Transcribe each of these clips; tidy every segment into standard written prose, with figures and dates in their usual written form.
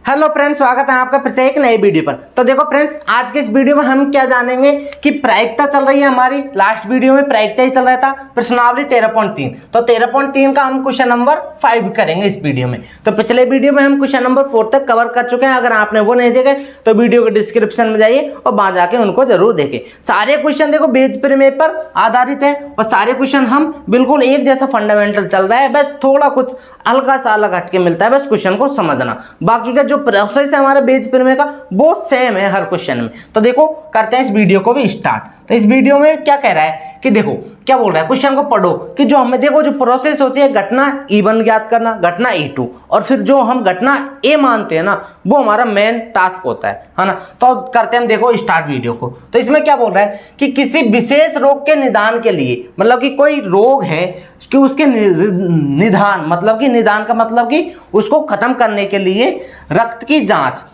Hello friends, स्वागत है आपका फिर से एक नई वीडियो पर। तो देखो फ्रेंड्स, आज के इस वीडियो में हम क्या जानेंगे कि प्रायिकता चल रही है हमारी। लास्ट वीडियो में प्रायिकता ही चल रहा था, प्रश्नावली 13.3। तो 13.3 का हम क्वेश्चन नंबर 5 करेंगे इस वीडियो में। तो पिछले वीडियो में हम क्वेश्चन नंबर 4 तक कवर कर चुके हैं। अगर आपने वो नहीं देखे तो वीडियो के डिस्क्रिप्शन में जाइए और वहां जाके उनको जरूर देखें। सारे क्वेश्चन देखो बेस प्रमेय पर आधारित है और सारे क्वेश्चन हम बिल्कुल एक जैसा फंडामेंटल चल रहा है, बस थोड़ा कुछ हल्का सा अलग हटके मिलता है, बस क्वेश्चन को समझना। बाकी का जो प्रोसेस है हमारे बेस प्रमेय का वो सेम है हर क्वेश्चन में। तो देखो करते हैं इस वीडियो को भी स्टार्ट। तो इस वीडियो में क्या कह रहा है कि देखो क्या बोल रहा है, क्वेश्चन को पढ़ो कि जो हमें देखो जो प्रोसेस होती है घटना E1 ज्ञात करना, घटना E2, और फिर जो हम घटना A मानते हैं ना वो हमारा मेन टास्क होता है ना। तो करते हैं हम देखो स्टार्ट वीडियो को। तो इसमें क्या बोल रहा है कि किसी विशेष रोग के निदान के लिए, मतलब कि कोई रोग है कि उसके निदान, मतलब कि निदान का मतलब कि उसको खत्म करने के लिए रक्त की जांच,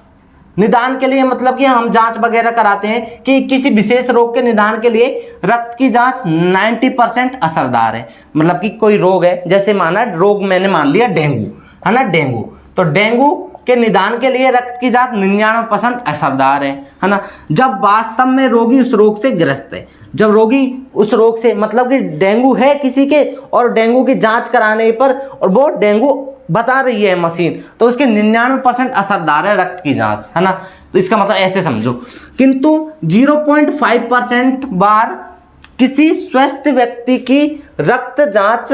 निदान के लिए मतलब कि हम जांच वगैरह कराते हैं कि किसी विशेष रोग के निदान के लिए रक्त की जांच 90% असरदार है। मतलब कि कोई रोग है, जैसे माना रोग मैंने मान लिया डेंगू, है ना, डेंगू। तो डेंगू के निदान के लिए रक्त की जांच 99% असरदार है ना। जब वास्तव में रोगी उस रोग से ग्रस्त है, जब रोगी उस रोग से, मतलब कि डेंगू है किसी के और डेंगू की जांच कराने पर और वो डेंगू बता रही है मशीन, तो उसके 99% असरदार है रक्त की जांच, है ना। तो इसका मतलब ऐसे समझो, किंतु 0.5% बार किसी स्वस्थ व्यक्ति की रक्त जांच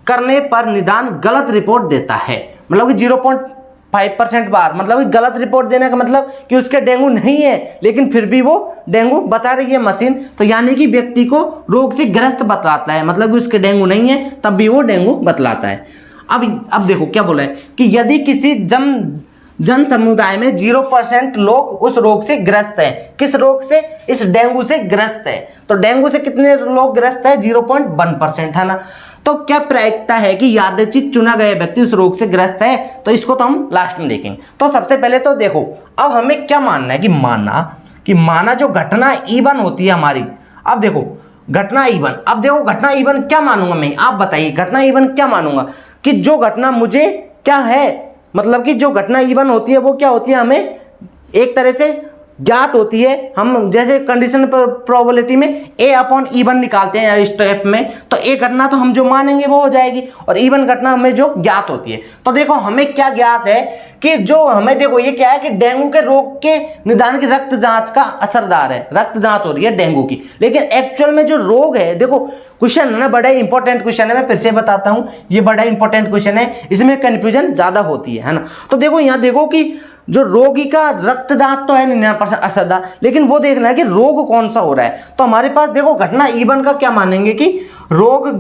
करने पर निदान गलत रिपोर्ट देता है। मतलब कि 0.5% बार, मतलब कि गलत रिपोर्ट देने का मतलब कि उसके डेंगू नहीं है लेकिन फिर भी वो डेंगू बता रही है मशीन। तो यानी कि व्यक्ति को रोग से ग्रस्त बतलाता है, मतलब कि उसके डेंगू नहीं है तब भी वो डेंगू बतलाता है। अब देखो क्या बोला है कि यदि किसी जन समुदाय में 0% लोग उस रोग से ग्रस्त है, किस रोग से, इस डेंगू से ग्रस्त है। तो डेंगू से कितने लोग ग्रस्त है, 0.1%, है ना। तो क्या प्रायिकता है कि यादृच्छिक चुना गया व्यक्ति उस रोग से ग्रस्त है, तो इसको तो हम लास्ट में देखेंगे। तो सबसे पहले तो देखो अब हमें क्या मानना है कि माना जो घटना E1 होती है हमारी। अब देखो घटना E1, अब देखो घटना E1 क्या मानूंगा मैं, आप बताइए घटना E1 क्या मानूंगा कि जो घटना मुझे क्या है, मतलब कि जो घटना E1 होती है वो क्या होती है, हमें एक तरह से ज्ञात होती है। हम जैसे कंडीशन पर प्रोबेबिलिटी में A/E1 निकालते हैं स्टेप में, तो A घटना तो हम जो मानेंगे वो हो जाएगी और E1 घटना हमें जो ज्ञात होती है। तो देखो हमें क्या ज्ञात है कि जो हमें देखो ये क्या है कि डेंगू के रोग के निदान की रक्त जांच का असरदार है, रक्त जांच हो रही है डेंगू की। लेकिन एक्चुअल में जो रोग है, देखो क्वेश्चन है ना, बड़ा इंपॉर्टेंट क्वेश्चन है, मैं फिर से बताता हूं ये बड़ा इंपॉर्टेंट क्वेश्चन है, इसमें कंफ्यूजन ज्यादा होती है ना। तो देखो यहाँ देखो कि जो रोगी का रक्त जांच तो है 99% असरदार, लेकिन वो देखना है कि रोग कौन सा हो रहा है। तो हमारे पास देखो घटना E1 का क्या मानेंगे कि रोगी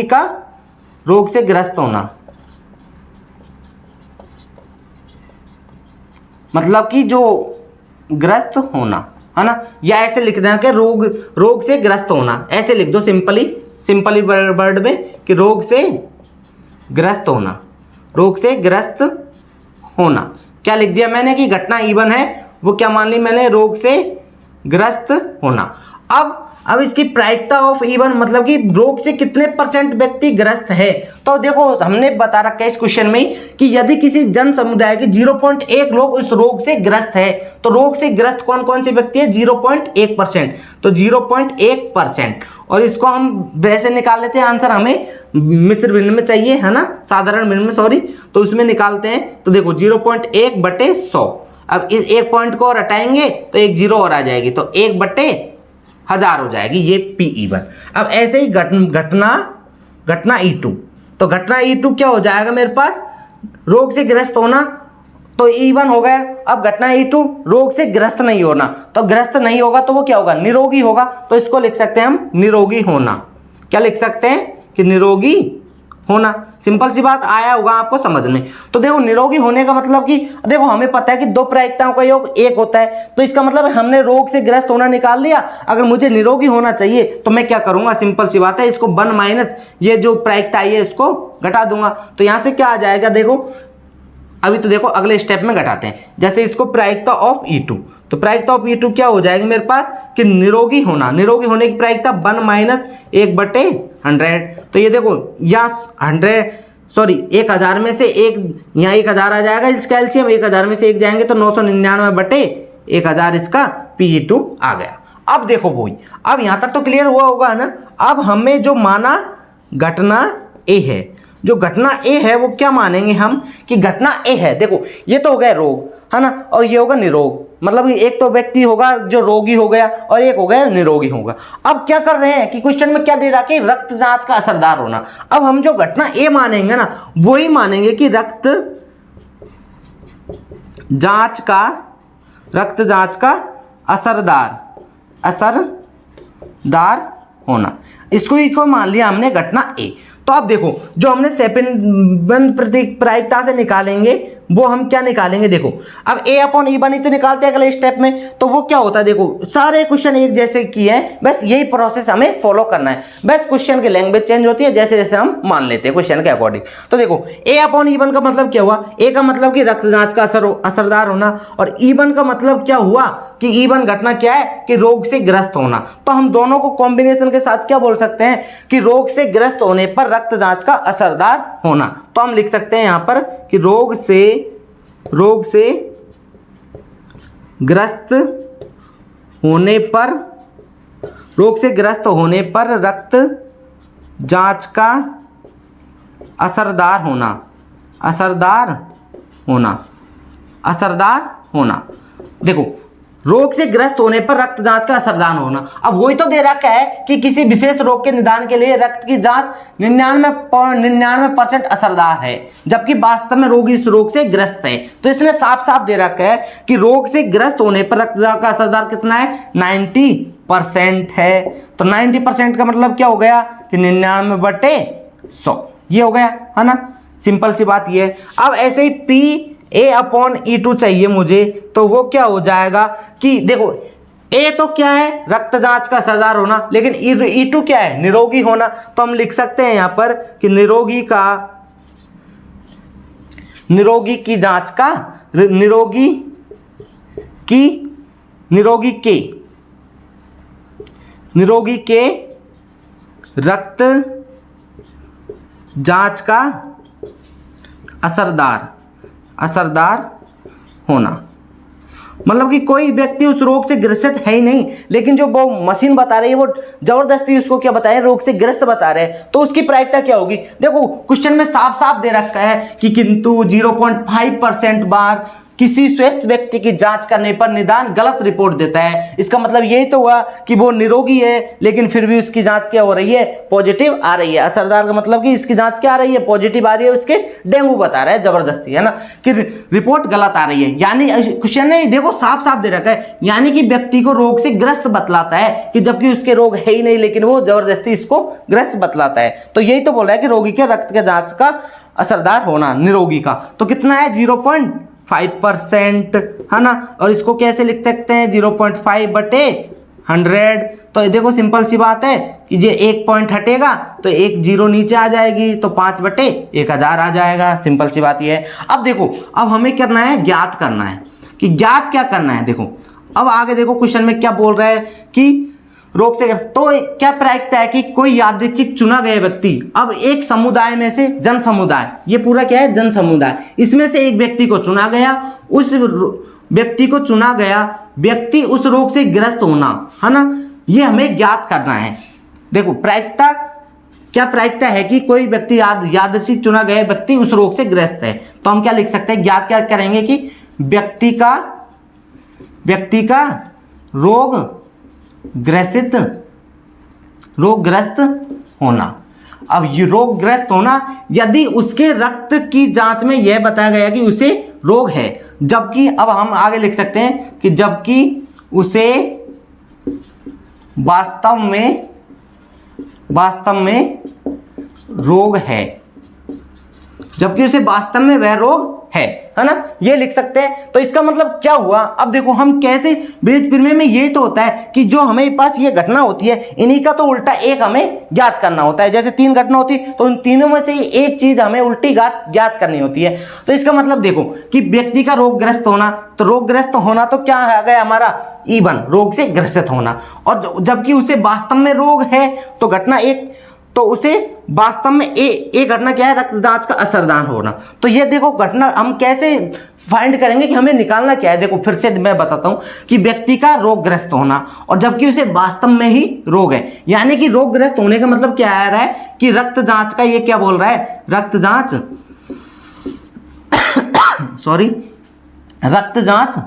का रोग से ग्रस्त होना, मतलब कि जो ग्रस्त होना, है ना, या ऐसे लिखना है कि रोग से ग्रस्त होना, ऐसे लिख दो सिंपली वर्ड में कि रोग से ग्रस्त होना, रोग से ग्रस्त होना। क्या लिख दिया मैंने कि घटना E1 है वो क्या मान ली मैंने, रोग से ग्रस्त होना। अब इसकी प्रायिकता ऑफ E1 मतलब कि रोग से कितने % व्यक्ति ग्रस्त है। तो देखो हमने बता रखा है इस क्वेश्चन में कि यदि किसी जन समुदाय के 0.1 लोग उस रोग से ग्रस्त है, तो रोग से ग्रस्त कौन कौन से व्यक्ति है, 0.1%। तो 0.1%, और इसको हम वैसे निकाल लेते हैं आंसर, हमें मिश्र भिन्न में चाहिए, है ना, साधारण भिन्न में, सॉरी। तो उसमें निकालते हैं, तो देखो 0.1/100। अब इस एक पॉइंट को और हटाएंगे तो एक जीरो और आ जाएगी, तो 1/1000 हो जाएगी ये PE1। अब ऐसे ही घटना E2, तो घटना E2 क्या हो जाएगा मेरे पास, रोग से ग्रस्त होना, तो E1 हो गया। अब घटना E2 रोग से ग्रस्त नहीं होना, तो ग्रस्त नहीं होगा तो वो क्या होगा, निरोगी होगा। तो इसको लिख सकते हैं हम निरोगी होना। क्या लिख सकते हैं कि निरोगी होना। सिंपल सी बात, आया होगा आपको समझ में। तो देखो निरोगी होने का मतलब कि देखो हमें पता है कि दो प्रायिकताओं का योग 1 होता है, तो इसका मतलब हमने रोग से ग्रस्त होना निकाल लिया। अगर मुझे निरोगी होना चाहिए तो मैं क्या करूंगा, सिंपल सी बात है, इसको 1 माइनस ये जो प्रायिकता आई है इसको घटा दूंगा। तो यहां से क्या आ जाएगा, देखो अभी तो देखो अगले स्टेप में घटाते हैं। जैसे इसको प्रायिकता ऑफ E2, तो प्रायिकता ऑफ E2 क्या हो जाएगी मेरे पास कि निरोगी होना, निरोगी होने की प्रायिकता 1 माइनस 1/100। तो ये देखो या 1000 में से एक, यहाँ 1000 आ जाएगा इसका एलसीएम, 1000 में से एक जाएंगे तो 999/1000 इसका Pe2 आ गया। अब देखो भाई, अब यहाँ तक तो क्लियर हुआ होगा ना। अब हमें जो माना घटना ए है, जो घटना ए है वो क्या मानेंगे हम कि घटना ए है। देखो ये तो हो गया रोग है ना, और ये होगा निरोग, मतलब एक तो व्यक्ति होगा जो रोगी हो गया और एक हो गया निरोगी होगा। अब क्या कर रहे हैं कि क्वेश्चन में क्या दे रहा कि रक्त जांच का असरदार होना। अब हम जो घटना ए मानेंगे ना वही मानेंगे कि रक्त जांच का असरदार होना, इसको मान लिया हमने घटना ए। तो अब देखो जो हमने सेपेन प्रायिकता से निकालेंगे वो हम क्या निकालेंगे, देखो अब A/E बनी तो निकालते हैं अगले स्टेप में। तो वो क्या होता है, देखो सारे क्वेश्चन एक जैसे किए हैं, बस यही प्रोसेस हमें फॉलो करना है, बस क्वेश्चन की लैंग्वेज चेंज होती है जैसे जैसे हम मान लेते हैं क्वेश्चन के अकॉर्डिंग। तो देखो A/E का मतलब क्या हुआ, A का मतलब कि रक्त जांच का असरदार होना, और E1 का मतलब क्या हुआ कि E1 घटना क्या है कि रोग से ग्रस्त होना। तो हम दोनों को कॉम्बिनेशन के साथ क्या बोल सकते हैं कि रोग से ग्रस्त होने पर रक्त जांच का असरदार होना। तो हम लिख सकते हैं यहां पर कि रोग से ग्रस्त होने पर रक्त जांच का असरदार होना। देखो रोग से ग्रस्त होने पर रक्त जांच का असरदार होना, अब वही तो दे रखा है कि किसी विशेष रोग के निदान के लिए रक्त की जांच 99% असरदार है, जबकि वास्तव में रोगी इस रोग से ग्रस्त है। तो इसने साफ साफ दे रखा है कि रोग से ग्रस्त होने पर रक्त जांच का असरदार कितना है, 90% है। तो 90% का मतलब क्या हो गया कि 99/100 ये हो गया है ना, सिंपल सी बात ये है। अब ऐसे ही PA/E2 चाहिए मुझे, तो वो क्या हो जाएगा कि देखो A तो क्या है रक्त जांच का असरदार होना, लेकिन E2 क्या है निरोगी होना। तो हम लिख सकते हैं यहां पर कि निरोगी के रक्त जांच का असरदार होना, मतलब कि कोई व्यक्ति उस रोग से ग्रसित है ही नहीं, लेकिन जो वो मशीन बता रही है वो जबरदस्ती उसको क्या बता रहे हैं, रोग से ग्रस्त बता रहे हैं। तो उसकी प्रायिकता क्या होगी, देखो क्वेश्चन में साफ साफ दे रखा है कि किंतु 0.5% बार किसी स्वस्थ व्यक्ति की जांच करने पर निदान गलत रिपोर्ट देता है। इसका मतलब यही तो हुआ कि वो निरोगी है लेकिन फिर भी उसकी जांच क्या हो रही है, पॉजिटिव आ रही है। असरदार का मतलब कि उसकी जांच क्या आ रही है, पॉजिटिव आ रही है, उसके डेंगू बता रहा है जबरदस्ती, है ना, कि रिपोर्ट गलत आ रही है। यानी क्वेश्चन ने देखो साफ साफ दे रखा है, यानी कि व्यक्ति को रोग से ग्रस्त बतलाता है कि जबकि उसके रोग है ही नहीं, लेकिन वो जबरदस्ती इसको ग्रस्त बतलाता है। तो यही तो बोल रहा है कि रोगी के रक्त के जांच का असरदार होना निरोगी का। तो कितना है 0.5% है ना, और इसको कैसे लिख सकते हैं 0.5/100। तो देखो सिंपल सी बात है कि ये एक पॉइंट हटेगा तो एक जीरो नीचे आ जाएगी, तो 5/1000 आ जाएगा। सिंपल सी बात ये है। अब देखो अब हमें करना है ज्ञात करना है कि ज्ञात क्या करना है। देखो अब आगे देखो क्वेश्चन में क्या बोल रहा है कि रोग से, तो क्या प्रायिकता है कि कोई यादृच्छिक चुना गया व्यक्ति, अब एक समुदाय में से जन समुदाय, ये पूरा क्या है जन समुदाय, इसमें से एक व्यक्ति को चुना गया, उस व्यक्ति उस रोग से ग्रस्त होना, है ना, ये हमें ज्ञात करना है। देखो प्रायिकता क्या प्रायिकता है कि कोई व्यक्ति यादृच्छिक चुना गया व्यक्ति उस रोग से ग्रस्त है। तो हम क्या लिख सकते हैं, ज्ञात क्या करेंगे कि व्यक्ति का रोगग्रस्त होना। अब ये रोगग्रस्त होना यदि उसके रक्त की जांच में यह बताया गया कि उसे रोग है, जबकि अब हम आगे लिख सकते हैं कि जबकि उसे वास्तव में रोग है, जबकि उसे वास्तव में वह रोग है। है ना, ये लिख सकते हैं। तो इसका मतलब क्या हुआ, अब देखो हम कैसे बेज प्रमेय में ये तो होता है कि जो हमें पास ये घटना होती है इन्हीं का तो उल्टा एक हमें ज्ञात करना होता है। जैसे 3 घटना होती है तो उन तीनों में से एक चीज हमें उल्टी ज्ञात करनी होती है। तो इसका मतलब देखो कि व्यक्ति का रोगग्रस्त होना, तो रोगग्रस्त होना तो क्या आ गया हमारा E1, रोग से ग्रसित होना। और जबकि उसे वास्तव में रोग है तो घटना एक, तो उसे वास्तव में एक घटना क्या है, रक्त जांच का असरदार होना। तो ये देखो घटना हम कैसे फाइंड करेंगे कि हमें निकालना क्या है। देखो फिर से मैं बताता हूं कि व्यक्ति का रोगग्रस्त होना और जबकि उसे वास्तव में ही रोग है, यानी कि रोगग्रस्त होने का मतलब क्या आ रहा है कि रक्त जांच का, ये क्या बोल रहा है, रक्त जांच सॉरी रक्त जांच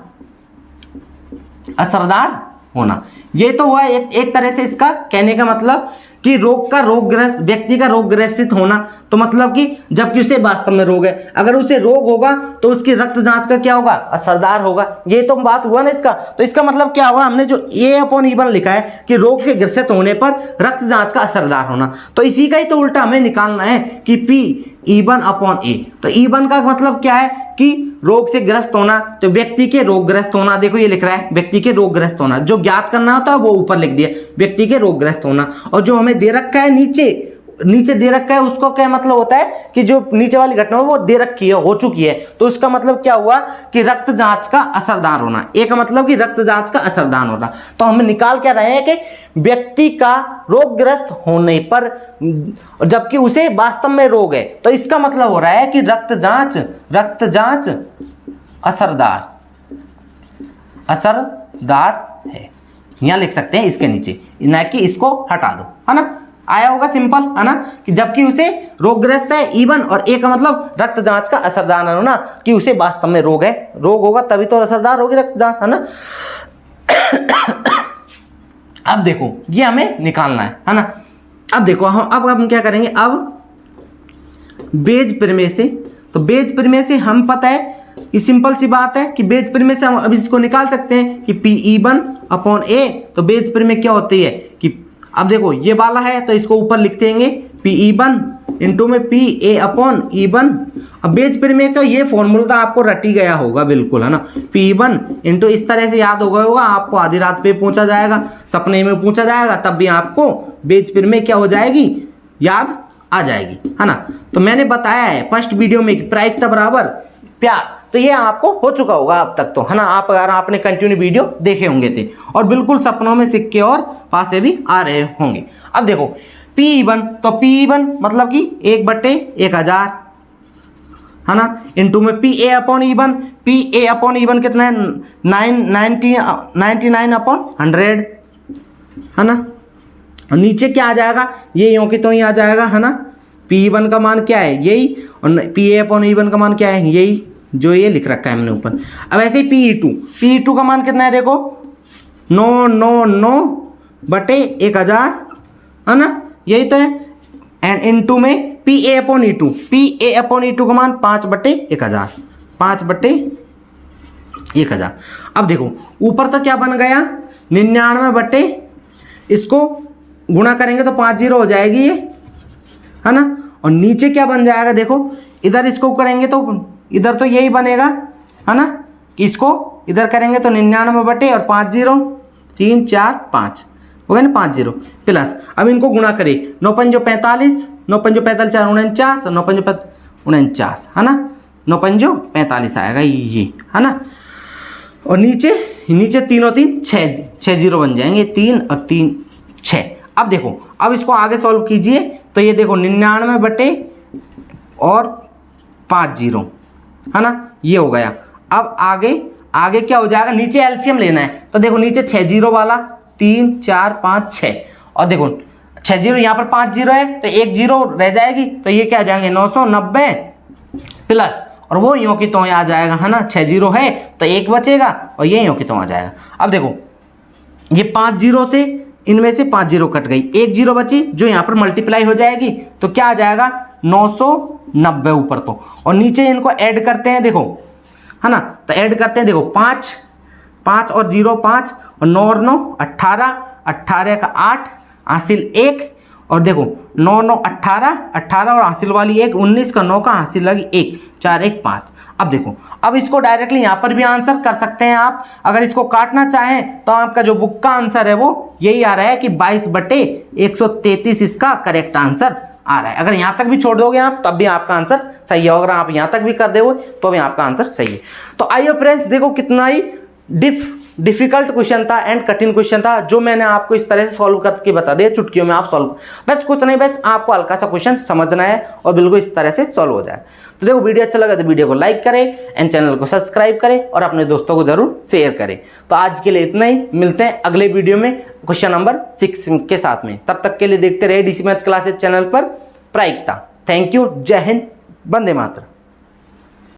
असरदार होना। ये तो हुआ एक तरह से इसका कहने का मतलब कि रोगग्रस्त व्यक्ति का रोगग्रसित होना, तो मतलब कि जबकि उसे वास्तव में रोग है, अगर उसे रोग होगा तो उसकी रक्त जांच का क्या होगा, असरदार होगा। ये तो बात हुआ ना इसका। तो इसका मतलब क्या हुआ, हमने जो A/E1 लिखा है कि रोग से ग्रसित होने पर रक्त जांच का असरदार होना, तो इसी का ही तो उल्टा हमें निकालना है कि P/E1/A। तो E1 का मतलब क्या है कि रोग से ग्रस्त होना, तो व्यक्ति के रोगग्रस्त होना। देखो ये लिख रहा है व्यक्ति के रोगग्रस्त होना, जो ज्ञात करना होता है वो ऊपर लिख दिया व्यक्ति के रोगग्रस्त होना। और जो हमें दे रखा है नीचे दे रखा है, उसको क्या मतलब होता है कि जो नीचे वाली घटना वो दे रखी है, हो चुकी है। तो उसका मतलब क्या हुआ कि रक्त जांच का असरदार होना, एक मतलब कि रक्त जांच का असरदार होना। तो हम निकाल क्या रहे हैं कि व्यक्ति का रोगग्रस्त होने पर जबकि उसे वास्तव में रोग है, तो इसका मतलब हो रहा है कि रक्त जांच असरदार है। यहां लिख सकते हैं इसके नीचे, ना कि इसको हटा दो, है ना, आया होगा सिंपल, है ना, कि जबकि उसे रोगग्रस्त है E1 और A का मतलब रक्त जांच का असरदार होना, कि उसे वास्तव में रोग है, रोग होगा तभी तो असरदार होगी रक्त जांच, है ना। अब देखो ये हमें निकालना है ना। अब देखो हम क्या करेंगे, अब बेज प्रमेय से, तो बेज प्रमेय से हम पता है कि सिंपल सी बात है कि बेज प्रमेय से हम अब इसको निकाल सकते हैं कि P/E1/A। तो बेज प्रमेय क्या होती है कि अब देखो ये वाला है तो इसको ऊपर लिख देंगे P/E1 इंटू में PA/E1। अब बेज प्रमेय का ये फॉर्मूला आपको रटी गया होगा बिल्कुल, है ना। P/E1 इंटू इस तरह से याद हो गया होगा आपको, आधी रात पे पूछा जाएगा, सपने में पूछा जाएगा, तब भी आपको बेज प्रमेय क्या हो जाएगी, याद आ जाएगी, है ना। तो मैंने बताया है फर्स्ट वीडियो में प्रायिकता बराबर प्यार, तो ये आपको हो चुका होगा अब तक तो, है ना। आप अगर आपने कंटिन्यू वीडियो देखे होंगे थे और बिल्कुल सपनों में सिक्के और पासे भी आ रहे होंगे। अब देखो P/E1, तो P/E1 मतलब कि 1/1000, है ना, इंटू में PA/E1 कितना है 99/100, है ना। और नीचे क्या आ जाएगा, ये यूं कि तो ही आ जाएगा, है ना। P/E1 का मान क्या है, यही, और PA/E1 का मान क्या है, यही जो ये लिख रखा है हमने ऊपर। अब ऐसे ही P/E2 का मान कितना है, देखो 999/1000, है ना, यही तो है। एंड इनटू में PA/E2 का मान 5/1000, 5/1000। अब देखो ऊपर तो क्या बन गया 99 इसको गुणा करेंगे तो 50 हो जाएगी ये, है ना। और नीचे क्या बन जाएगा, देखो इधर इसको करेंगे तो इधर तो यही बनेगा, है ना, कि इसको इधर करेंगे तो 99 और 50 3 4 5 हो गया ना, 50 प्लस। अब इनको गुणा करें 9×5 = 45, 4 49, 9×5 है ना, 9×5 आएगा ये, है ना। और नीचे तीन और 3 6 0 बन जाएंगे, 3 और 3 6। अब देखो अब इसको आगे सॉल्व कीजिए तो ये देखो 99 और 50, है ना, ये हो गया। अब आगे क्या हो जाएगा, नीचे एलसीएम लेना है, तो देखो नीचे 6 0 वाला 3 4 5 6, और देखो 6 0 यहाँ पर 5 0 है तो 1 0 रह जाएगी, तो ये क्या आ जाएंगे 990 प्लस, और वो यूं की तो आ जाएगा, है ना। 6 0 है तो 1 बचेगा और ये यूं की तो आ जाएगा। अब देखो ये 5 0 से इनमें से 5 0 कट गई, 1 0 बची जो यहाँ पर मल्टीप्लाई हो जाएगी, तो क्या आ जाएगा 990 ऊपर तो, और नीचे इनको ऐड करते हैं, देखो, है ना। तो ऐड करते हैं, देखो 5 और 0 5 और 9 और 9 18, 18 का 8 हासिल 1, और देखो 9 9 18 और हासिल वाली 1 19 का 9 का हासिल लगी 1 4 1 5। अब देखो, अब इसको डायरेक्टली यहाँ पर भी आंसर कर सकते हैं आप। अगर इसको काटना चाहें तो आपका जो बुक का आंसर है वो यही आ रहा है कि 22/133 इसका करेक्ट आंसर आ रहा है। अगर यहाँ तक भी छोड़ दोगे आप तब भी आपका आंसर सही है, अगर आप यहाँ तक भी कर दोगे तो भी आपका आंसर सही है। तो आइए फ्रेंड्स, देखो कितना ही डिफिकल्ट क्वेश्चन था एंड कठिन क्वेश्चन था, जो मैंने आपको इस तरह से सॉल्व करके बता दिया, चुटकियों में आप सॉल्व, बस कुछ नहीं, बस आपको हल्का सा क्वेश्चन समझना है और बिल्कुल इस तरह से सॉल्व हो जाए। तो देखो, वीडियो अच्छा लगा तो वीडियो को लाइक करें एंड चैनल को सब्सक्राइब करें और अपने दोस्तों को जरूर शेयर करें। तो आज के लिए इतना ही, मिलते हैं अगले वीडियो में क्वेश्चन नंबर 6 के साथ में। तब तक के लिए देखते रहे डीसी मैथ क्लासेस चैनल पर प्रायिकता। थैंक यू, जय हिंद, वंदे मातरम।